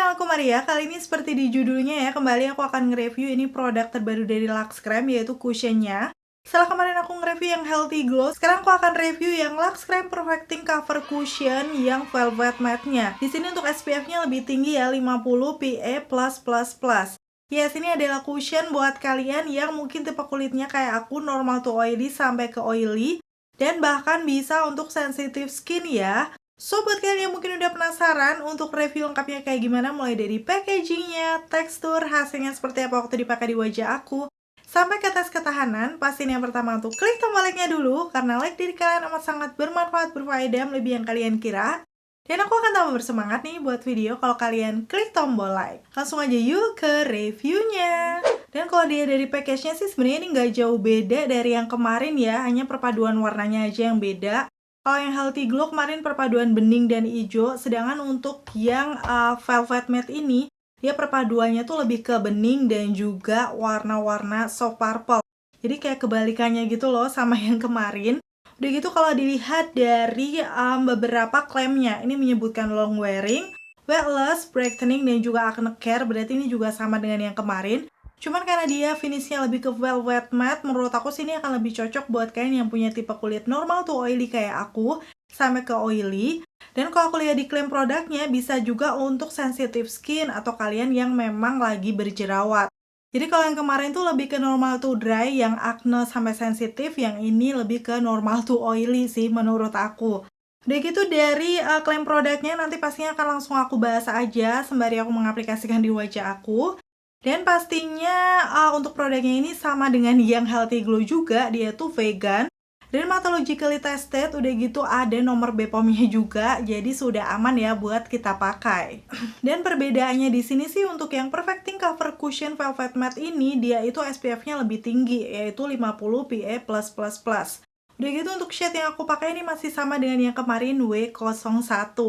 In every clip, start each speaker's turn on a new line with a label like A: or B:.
A: channel aku Maria. Kali ini seperti di judulnya ya, kembali aku akan nge-review ini produk terbaru dari Lux Creme, yaitu cushionnya. Setelah kemarin aku nge-review yang Healthy Glow, sekarang aku akan review yang Lux Creme Perfecting Cover Cushion yang Velvet Matte-nya. Di sini untuk SPF-nya lebih tinggi ya, 50 PA+++. Ya, sini adalah cushion buat kalian yang mungkin tipe kulitnya kayak aku, normal to oily sampai ke oily, dan bahkan bisa untuk sensitive skin ya. So, buat kalian yang mungkin udah penasaran untuk review lengkapnya kayak gimana, mulai dari packagingnya, tekstur, hasilnya seperti apa waktu dipakai di wajah aku, sampai ke tes ketahanan, pastiin yang pertama untuk klik tombol like-nya dulu, karena like dari kalian amat sangat bermanfaat, berfaedah, melebihi yang kalian kira. Dan aku akan tambah bersemangat nih buat video kalau kalian klik tombol like. Langsung aja yuk ke reviewnya. Dan kalau dia dari package-nya sih sebenarnya ini nggak jauh beda dari yang kemarin ya, hanya perpaduan warnanya aja yang beda. Kalau yang Healthy Glow kemarin perpaduan bening dan hijau, sedangkan untuk yang Velvet Matte ini, dia perpaduannya tuh lebih ke bening dan juga warna-warna soft purple. Jadi kayak kebalikannya gitu loh sama yang kemarin. Udah gitu kalau dilihat dari beberapa klaimnya, ini menyebutkan long wearing, weightless, brightening, dan juga acne care, berarti ini juga sama dengan yang kemarin. Cuman karena dia finishnya lebih ke velvet matte, menurut aku sih ini akan lebih cocok buat kalian yang punya tipe kulit normal to oily kayak aku, sampai ke oily. Dan kalau aku lihat di klaim produknya, bisa juga untuk sensitive skin atau kalian yang memang lagi berjerawat. Jadi kalau yang kemarin tuh lebih ke normal to dry, yang acne sampai sensitif, yang ini lebih ke normal to oily sih menurut aku. Udah gitu dari klaim produknya nanti pastinya akan langsung aku bahas aja sembari aku mengaplikasikan di wajah aku. Dan pastinya untuk produknya ini sama dengan yang Healthy Glow juga, dia tuh vegan. Dermatologically tested, udah gitu ada nomor BPOM-nya juga, jadi sudah aman ya buat kita pakai. Dan perbedaannya di sini sih untuk yang Perfecting Cover Cushion Velvet Matte ini, dia itu SPF-nya lebih tinggi, yaitu 50 PA+++. Udah gitu untuk shade yang aku pakai ini masih sama dengan yang kemarin, W01.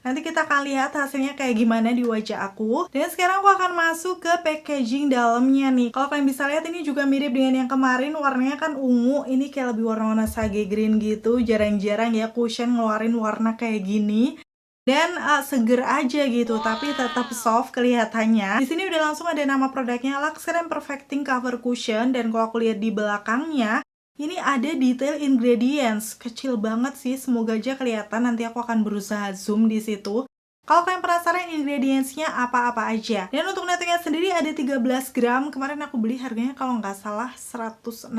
A: Nanti kita akan lihat hasilnya kayak gimana di wajah aku. Dan sekarang aku akan masuk ke packaging dalamnya nih. Kalau kalian bisa lihat ini juga mirip dengan yang kemarin, warnanya kan ungu. Ini kayak lebih warna-warna sage green gitu. Jarang-jarang ya cushion ngeluarin warna kayak gini. Dan seger aja gitu, tapi tetap soft kelihatannya. Di sini udah langsung ada nama produknya, Lux Creme Perfecting Cover Cushion. Dan kalau aku lihat di belakangnya, ini ada detail ingredients, kecil banget sih, semoga aja kelihatan, nanti aku akan berusaha zoom di situ. Kalau kalian penasaran ingredientsnya apa-apa aja. Dan untuk nettingnya sendiri ada 13 gram, kemarin aku beli harganya kalau nggak salah 160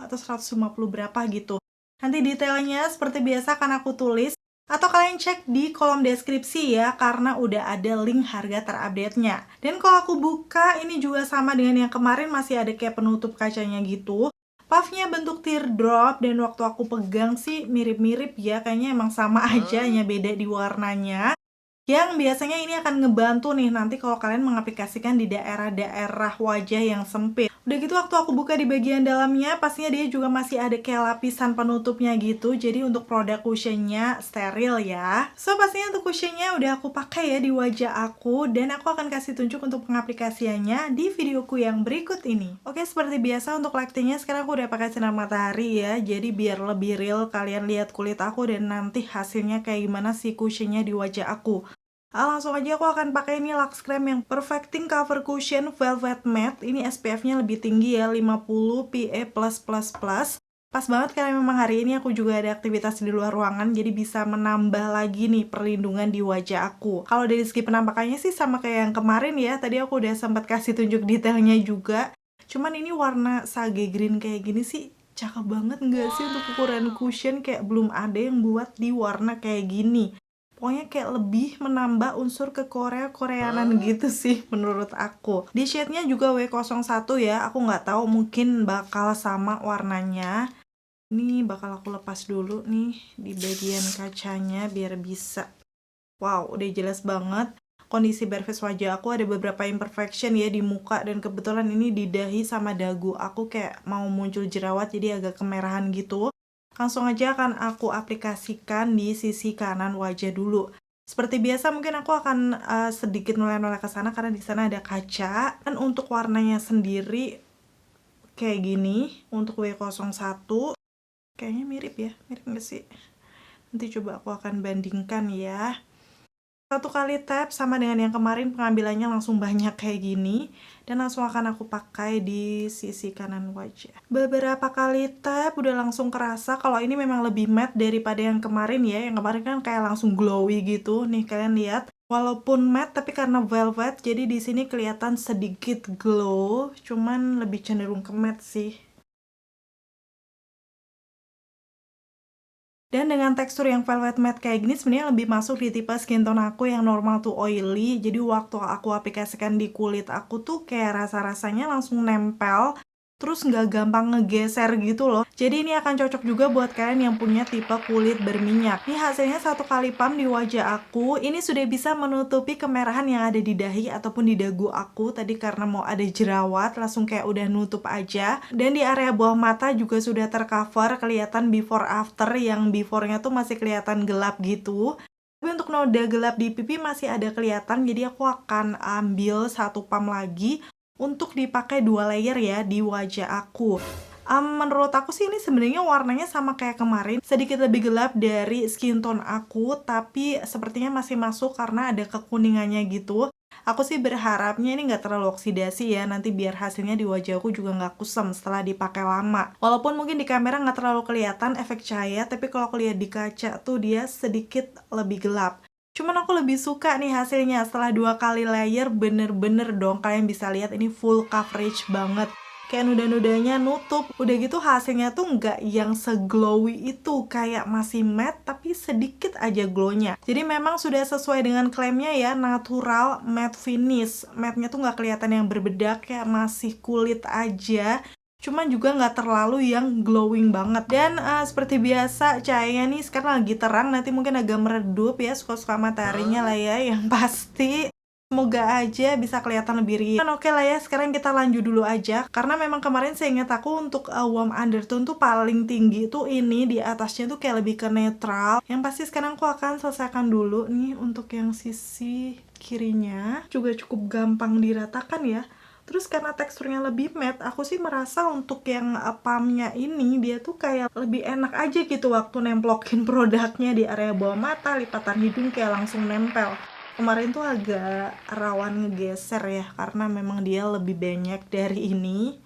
A: atau 150 berapa gitu. Nanti detailnya seperti biasa akan aku tulis, atau kalian cek di kolom deskripsi ya, karena udah ada link harga terupdate-nya. Dan kalau aku buka, ini juga sama dengan yang kemarin, masih ada kayak penutup kacanya gitu. Puffnya bentuk teardrop, dan waktu aku pegang sih mirip-mirip ya, kayaknya emang sama aja, hanya beda di warnanya. Yang biasanya ini akan ngebantu nih nanti kalau kalian mengaplikasikan di daerah-daerah wajah yang sempit. Udah gitu waktu aku buka di bagian dalamnya, pastinya dia juga masih ada kayak lapisan penutupnya gitu. Jadi untuk produk cushionnya steril ya. So pastinya untuk cushionnya udah aku pakai ya di wajah aku, dan aku akan kasih tunjuk untuk pengaplikasiannya di videoku yang berikut ini. Oke, seperti biasa untuk lightingnya sekarang aku udah pakai sinar matahari ya. Jadi biar lebih real kalian lihat kulit aku dan nanti hasilnya kayak gimana si cushionnya di wajah aku. Langsung aja aku akan pakai ini Lux Creme yang Perfecting Cover Cushion Velvet Matte. Ini SPF-nya lebih tinggi ya, 50 PA+++. Pas banget karena memang hari ini aku juga ada aktivitas di luar ruangan, jadi bisa menambah lagi nih perlindungan di wajah aku. Kalau dari segi penampakannya sih sama kayak yang kemarin ya, tadi aku udah sempat kasih tunjuk detailnya juga. Cuman ini warna sage green kayak gini sih cakep banget nggak sih untuk ukuran cushion, kayak belum ada yang buat di warna kayak gini. Pokoknya kayak lebih menambah unsur ke Korea-Koreanan gitu sih menurut aku. Di shade-nya juga W01 ya, aku nggak tahu mungkin bakal sama warnanya. Ini bakal aku lepas dulu nih di bagian kacanya biar bisa. Wow, udah jelas banget. Kondisi bare face wajah aku ada beberapa imperfection ya di muka, dan kebetulan ini di dahi sama dagu aku kayak mau muncul jerawat jadi agak kemerahan gitu. Langsung aja akan aku aplikasikan di sisi kanan wajah dulu. Seperti biasa mungkin aku akan sedikit noleh-noleh ke sana karena di sana ada kaca. Dan untuk warnanya sendiri kayak gini untuk W01. Kayaknya mirip ya, mirip nggak sih? Nanti coba aku akan bandingkan ya. Satu kali tap sama dengan yang kemarin pengambilannya langsung banyak kayak gini. Dan langsung akan aku pakai di sisi kanan wajah. Beberapa kali tap udah langsung kerasa kalau ini memang lebih matte daripada yang kemarin ya. Yang kemarin kan kayak langsung glowy gitu. Nih kalian lihat. Walaupun matte tapi karena velvet jadi di sini kelihatan sedikit glow. Cuman lebih cenderung ke matte sih. Dan dengan tekstur yang velvet matte kayak gini sebenarnya lebih masuk di tipe skin tone aku yang normal to oily. Jadi waktu aku aplikasikan di kulit aku tuh kayak rasa-rasanya langsung nempel. Terus nggak gampang ngegeser gitu loh. Jadi ini akan cocok juga buat kalian yang punya tipe kulit berminyak. Ini hasilnya satu kali pump di wajah aku. Ini sudah bisa menutupi kemerahan yang ada di dahi ataupun di dagu aku. Tadi karena mau ada jerawat langsung kayak udah nutup aja. Dan di area bawah mata juga sudah tercover, kelihatan before after yang before-nya tuh masih kelihatan gelap gitu. Tapi untuk noda gelap di pipi masih ada kelihatan, jadi aku akan ambil satu pump lagi untuk dipakai 2 layer ya di wajah aku. Menurut aku sih ini sebenarnya warnanya sama kayak kemarin, sedikit lebih gelap dari skin tone aku, tapi sepertinya masih masuk karena ada kekuningannya gitu. Aku sih berharapnya ini nggak terlalu oksidasi ya, nanti biar hasilnya di wajah aku juga nggak kusam setelah dipakai lama. Walaupun mungkin di kamera nggak terlalu kelihatan efek cahaya, tapi kalau aku lihat di kaca tuh dia sedikit lebih gelap. Cuman aku lebih suka nih hasilnya setelah 2 kali layer, bener-bener dong kalian bisa lihat ini full coverage banget. Kayak nuda-nudanya nutup. Udah gitu hasilnya tuh nggak yang seglowy itu, kayak masih matte tapi sedikit aja glownya. Jadi memang sudah sesuai dengan klaimnya ya, natural matte finish. Matte-nya tuh nggak kelihatan yang berbedak, kayak masih kulit aja. Cuman juga nggak terlalu yang glowing banget. Dan seperti biasa cahayanya nih sekarang lagi terang, nanti mungkin agak meredup ya, suka-suka mataharinya lah ya. Yang pasti semoga aja bisa kelihatan lebih real. Oke lah ya, sekarang kita lanjut dulu aja. Karena memang kemarin saya ingat aku untuk warm undertone tuh paling tinggi tuh ini, di atasnya tuh kayak lebih ke netral. Yang pasti sekarang aku akan selesaikan dulu nih untuk yang sisi kirinya. Juga cukup gampang diratakan ya. Terus karena teksturnya lebih matte, aku sih merasa untuk yang pumpnya ini dia tuh kayak lebih enak aja gitu waktu nemplokin produknya di area bawah mata, lipatan hidung kayak langsung nempel. Kemarin tuh agak rawan ngegeser ya, karena memang dia lebih banyak dari ini.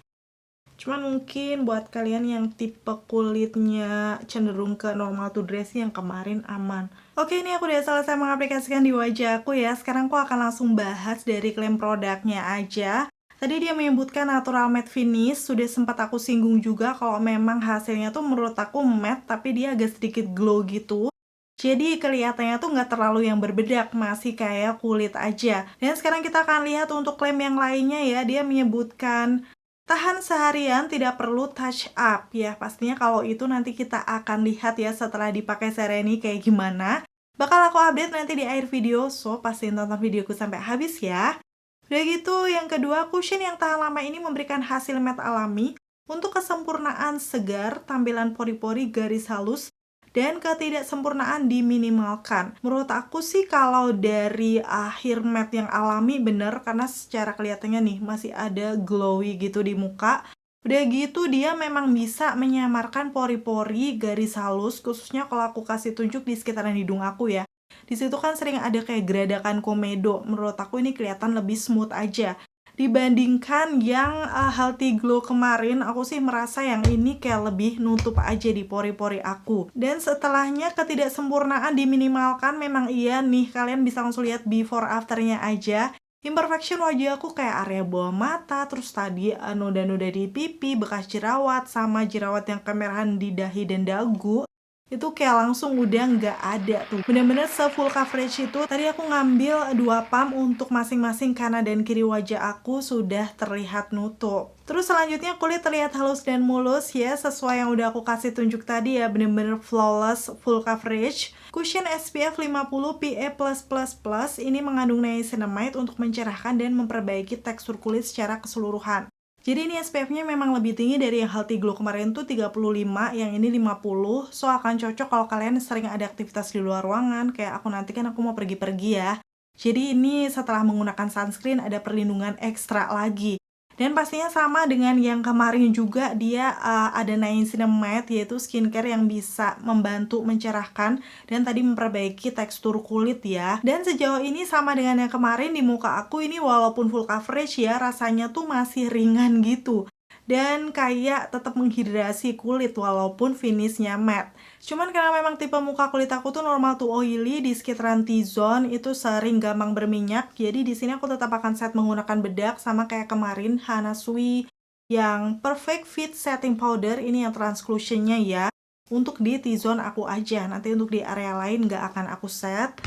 A: Cuman mungkin buat kalian yang tipe kulitnya cenderung ke normal to dressy yang kemarin aman. Oke, ini aku udah selesai mengaplikasikan di wajah aku ya. Sekarang aku akan langsung bahas dari klaim produknya aja. Tadi dia menyebutkan natural matte finish, sudah sempat aku singgung juga kalau memang hasilnya tuh menurut aku matte tapi dia agak sedikit glow gitu. Jadi kelihatannya tuh nggak terlalu yang berbedak, masih kayak kulit aja. Dan sekarang kita akan lihat untuk klaim yang lainnya ya, dia menyebutkan tahan seharian, tidak perlu touch up ya. Pastinya kalau itu nanti kita akan lihat ya setelah dipakai sehari kayak gimana. Bakal aku update nanti di akhir video, so pastiin tonton videoku sampai habis ya. Udah gitu, yang kedua, cushion yang tahan lama ini memberikan hasil matte alami untuk kesempurnaan segar, tampilan pori-pori garis halus, dan ketidaksempurnaan diminimalkan. Menurut aku sih kalau dari akhir matte yang alami bener, karena secara kelihatannya nih masih ada glowy gitu di muka. Udah gitu dia memang bisa menyamarkan pori-pori garis halus, khususnya kalau aku kasih tunjuk di sekitaran hidung aku ya. Di situ kan sering ada kayak geradakan komedo. Menurut aku ini kelihatan lebih smooth aja. Dibandingkan yang healthy glow kemarin, aku sih merasa yang ini kayak lebih nutup aja di pori-pori aku. Dan setelahnya ketidaksempurnaan diminimalkan, memang iya nih, kalian bisa langsung lihat before afternya aja. Imperfection wajah aku kayak area bawah mata, terus tadi noda-noda di pipi, bekas jerawat, sama jerawat yang kemerahan di dahi dan dagu. Itu kayak langsung udah nggak ada tuh. Bener-bener se-full coverage itu. Tadi aku ngambil 2 pump untuk masing-masing kanan dan kiri wajah aku sudah terlihat nutup. Terus selanjutnya kulit terlihat halus dan mulus ya, sesuai yang udah aku kasih tunjuk tadi ya, bener-bener flawless, full coverage. Cushion SPF 50 PA+++, ini mengandung niacinamide untuk mencerahkan dan memperbaiki tekstur kulit secara keseluruhan. Jadi ini SPF-nya memang lebih tinggi dari yang Healthy Glow kemarin tuh 35, yang ini 50. So akan cocok kalau kalian sering ada aktivitas di luar ruangan, kayak aku nanti kan aku mau pergi-pergi ya. Jadi ini setelah menggunakan sunscreen ada perlindungan ekstra lagi. Dan pastinya sama dengan yang kemarin juga, dia ada niacinamide, yaitu skincare yang bisa membantu mencerahkan dan tadi memperbaiki tekstur kulit ya. Dan sejauh ini sama dengan yang kemarin, di muka aku ini walaupun full coverage ya, rasanya tuh masih ringan gitu. Dan kayak tetap menghidrasi kulit walaupun finishnya matte. Cuman karena memang tipe muka kulit aku tuh normal to oily, di sekitaran T-zone itu sering gampang berminyak. Jadi di sini aku tetap akan set menggunakan bedak sama kayak kemarin Hana Sui yang Perfect Fit Setting Powder, ini yang transclusionnya ya. Untuk di T-zone aku aja, nanti untuk di area lain nggak akan aku set.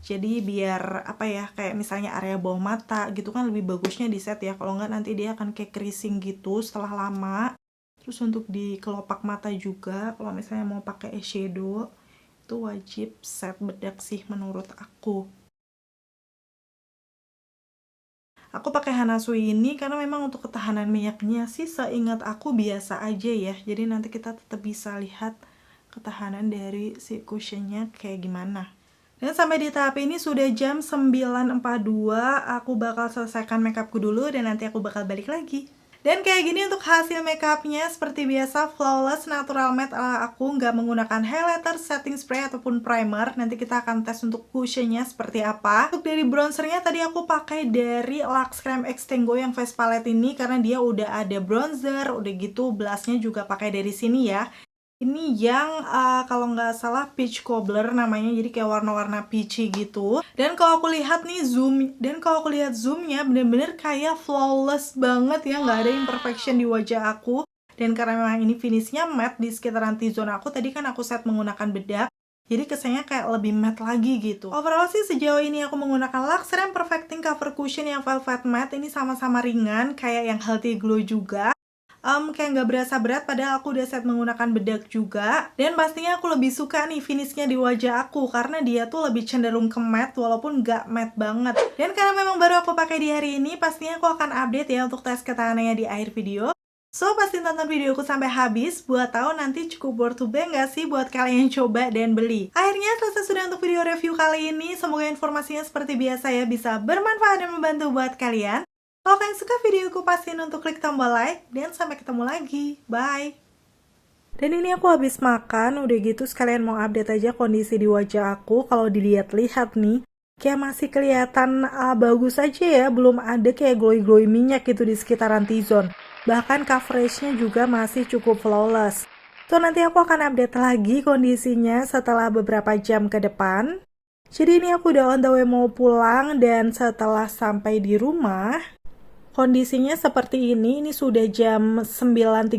A: Jadi biar apa ya, kayak misalnya area bawah mata gitu kan lebih bagusnya di set ya. Kalau nggak nanti dia akan kayak creasing gitu setelah lama. Terus untuk di kelopak mata juga, kalau misalnya mau pakai eyeshadow, itu wajib set bedak sih menurut aku. Aku pakai Hana Sui ini karena memang untuk ketahanan minyaknya sih seingat aku biasa aja ya. Jadi nanti kita tetap bisa lihat ketahanan dari si cushionnya kayak gimana. Dan sampai di tahap ini sudah jam 9.42, aku bakal selesaikan makeupku dulu dan nanti aku bakal balik lagi. Dan kayak gini untuk hasil makeupnya, seperti biasa flawless natural matte ala aku, nggak menggunakan highlighter, setting spray ataupun primer. Nanti kita akan tes untuk cushionnya seperti apa. Untuk dari bronzernya tadi aku pakai dari Lux Creme Extengo yang face palette ini karena dia udah ada bronzer, udah gitu blushnya juga pakai dari sini ya. Ini yang kalau nggak salah peach cobbler namanya, jadi kayak warna-warna peachy gitu. Dan kalau aku lihat nih zoomnya bener-bener kayak flawless banget ya, nggak ada imperfection di wajah aku. Dan karena memang ini finishnya matte di sekitaran T-zone aku, tadi kan aku set menggunakan bedak, jadi kesannya kayak lebih matte lagi gitu. Overall sih sejauh ini aku menggunakan Lux Creme Perfecting Cover Cushion yang velvet matte, ini sama-sama ringan kayak yang Healthy Glow juga. Kayak nggak berasa berat padahal aku udah set menggunakan bedak juga. Dan pastinya aku lebih suka nih finishnya di wajah aku karena dia tuh lebih cenderung ke matte walaupun nggak matte banget. Dan karena memang baru aku pakai di hari ini, pastinya aku akan update ya untuk tes ketahanannya di akhir video. So, pasti tonton videoku sampai habis buat tahu nanti cukup worth to buy nggak sih buat kalian yang coba dan beli. Akhirnya selesai sudah untuk video review kali ini. Semoga informasinya seperti biasa ya bisa bermanfaat dan membantu buat kalian. Kalau kalian suka videoku, pastiin untuk klik tombol like, dan sampai ketemu lagi. Bye! Dan ini aku habis makan, udah gitu sekalian mau update aja kondisi di wajah aku. Kalau dilihat-lihat nih, kayak masih kelihatan bagus aja ya, belum ada kayak glowy-glowy minyak gitu di sekitaran T-zone. Bahkan coveragenya juga masih cukup flawless. So, nanti aku akan update lagi kondisinya setelah beberapa jam ke depan. Jadi ini aku udah on the way mau pulang, dan setelah sampai di rumah, kondisinya seperti ini sudah jam 9.30,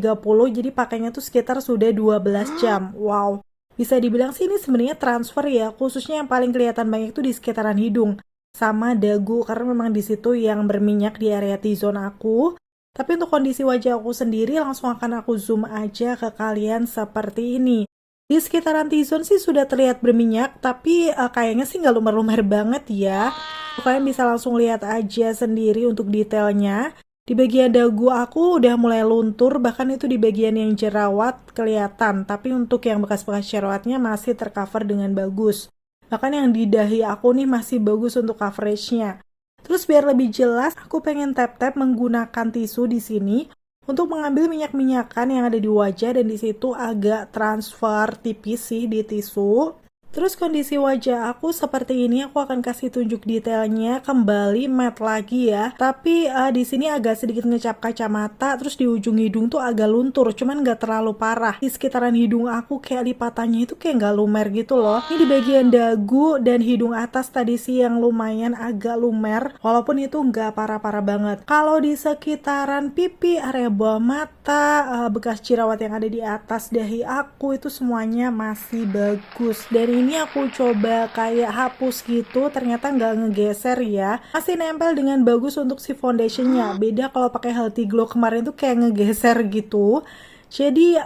A: jadi pakainya tuh sekitar sudah 12 jam. Wow, bisa dibilang sih ini sebenarnya transfer ya, khususnya yang paling kelihatan banyak itu di sekitaran hidung sama dagu, karena memang di situ yang berminyak di area T-zone aku. Tapi untuk kondisi wajah aku sendiri langsung akan aku zoom aja ke kalian seperti ini. Di sekitaran T-zone sih sudah terlihat berminyak, tapi kayaknya sih nggak lumer-lumer banget ya. Kalian bisa langsung lihat aja sendiri untuk detailnya. Di bagian dagu aku udah mulai luntur, bahkan itu di bagian yang jerawat kelihatan. Tapi untuk yang bekas-bekas jerawatnya masih tercover dengan bagus. Bahkan yang di dahi aku nih masih bagus untuk coveragenya. Terus biar lebih jelas, aku pengen tap-tap menggunakan tisu di sini untuk mengambil minyak-minyakan yang ada di wajah, dan di situ agak transfer tipis sih di tisu. Terus kondisi wajah aku seperti ini, aku akan kasih tunjuk detailnya kembali matte lagi ya. Tapi di sini agak sedikit ngecap kacamata, terus di ujung hidung tuh agak luntur, cuman nggak terlalu parah. Di sekitaran hidung aku kayak lipatannya itu kayak nggak lumer gitu loh. Ini di bagian dagu dan hidung atas tadi sih yang lumayan agak lumer, walaupun itu nggak parah-parah banget. Kalau di sekitaran pipi, area bawah mata, bekas jerawat yang ada di atas dahi aku itu semuanya masih bagus. Dan ini aku coba kayak hapus gitu, ternyata nggak ngegeser ya, masih nempel dengan bagus untuk si foundationnya. Beda kalau pakai Healthy Glow kemarin tuh kayak ngegeser gitu. Jadi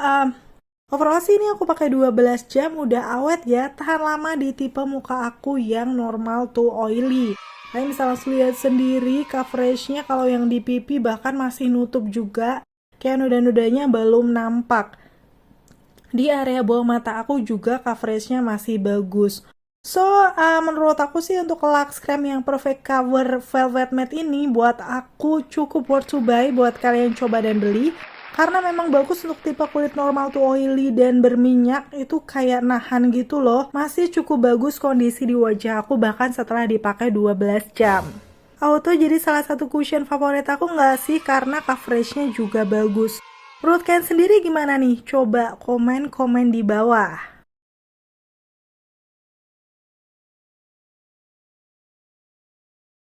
A: overall sih ini aku pakai 12 jam, udah awet ya, tahan lama di tipe muka aku yang normal to oily. Kalian bisa langsung lihat sendiri coveragenya, kalau yang di pipi bahkan masih nutup juga, kayak noda-nodanya belum nampak. Di area bawah mata aku juga coveragenya masih bagus. So, menurut aku sih untuk Lux Creme yang Perfect Cover Velvet Matte ini buat aku cukup worth to buy buat kalian coba dan beli. Karena memang bagus untuk tipe kulit normal to oily dan berminyak, itu kayak nahan gitu loh. Masih cukup bagus kondisi di wajah aku bahkan setelah dipakai 12 jam. Auto jadi salah satu cushion favorit aku nggak sih, karena coveragenya juga bagus. Menurut kalian sendiri gimana nih? Coba komen-komen di bawah.